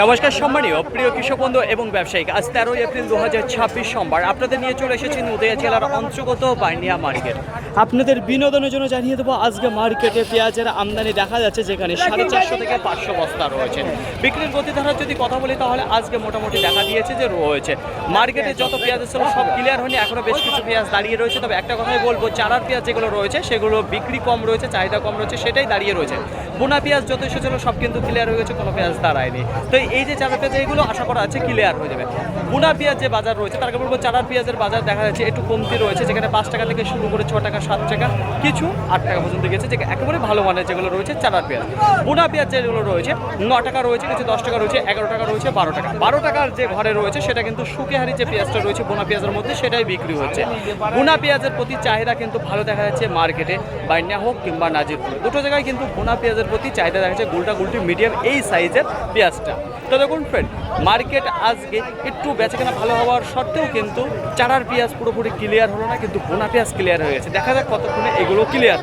নমস্কার সম্মানীয় প্রিয় কৃষক বন্ধু এবং ব্যবসায়িক, আজ 13 এপ্রিল 2026 সোমবার আপনাদের নিয়ে চলে এসেছি নদিয়া জেলার অন্তর্গত বার্নিয়া মার্কেট। আপনাদের বিনোদনের জন্য জানিয়ে দেবো আজকে মার্কেটে পেঁয়াজের আমদানি দেখা যাচ্ছে, যেখানে 450 থেকে 500 বস্তা রয়েছে। বিক্রির গতিধারার যদি কথা বলি তাহলে আজকে মোটামুটি দেখা দিয়েছে যে রয়েছে মার্কেটে যত পেঁয়াজ ছিল সব ক্লিয়ার হয়নি, এখনও বেশ কিছু পেঁয়াজ দাঁড়িয়ে রয়েছে। তবে একটা কথাই বলবো, চারার পেঁয়াজ যেগুলো রয়েছে সেগুলো বিক্রি কম রয়েছে, চাহিদা কম রয়েছে, সেটাই দাঁড়িয়ে রয়েছে। বোনা পেঁয়াজ যত এসেছিল সব কিন্তু ক্লিয়ার হয়ে গেছে, কোনো পেঁয়াজ দাঁড়ায়নি। তো এই যে চারা পেঁয়াজ এগুলো আশা করা আছে ক্লিয়ার হয়ে যাবে। বোনা পেঁয়াজ যে বাজার রয়েছে তার বলবো চারার পেঁয়াজের বাজার দেখা যাচ্ছে একটু কমতি রয়েছে, যেখানে 5 টাকা থেকে শুরু করে 6 টাকা 7 টাকা কিছু 8 টাকা পর্যন্ত গেছে, যে একেবারে ভালো মানের যেগুলো রয়েছে চারার পেঁয়াজ। বোনা পেঁয়াজ যেগুলো রয়েছে 9 টাকা রয়েছে, কিছু 10 টাকা রয়েছে, 11 টাকা রয়েছে, 12 টাকা। 12 টাকার যে ঘরে রয়েছে সেটা কিন্তু শুকিহারি যে পেঁয়াজটা রয়েছে বোনা পেঁয়াজের মধ্যে সেটাই বিক্রি হচ্ছে। বোনা পেঁয়াজের প্রতি চাহিদা কিন্তু ভালো দেখা যাচ্ছে মার্কেটে, বার্নিয়া হোক কিংবা নাজিরপুর, দুটো জায়গায় কিন্তু বোনা পেঁয়াজের প্রতি চাহিদা দেখা যাচ্ছে। গুলটা গুলটি মিডিয়াম এই সাইজের পেঁয়াজটা। তো দেখুন ফ্রেন্ড, মার্কেট আজকে একটু বেচাকেনা ভালো হওয়ার সত্ত্বেও কিন্তু চারার পেঁয়াজ পুরোপুরি ক্লিয়ার হলো না, কিন্তু বোনা পেঁয়াজ ক্লিয়ার হয়ে গেছে। দেখা যাক কতক্ষণে এগুলো ক্লিয়ার।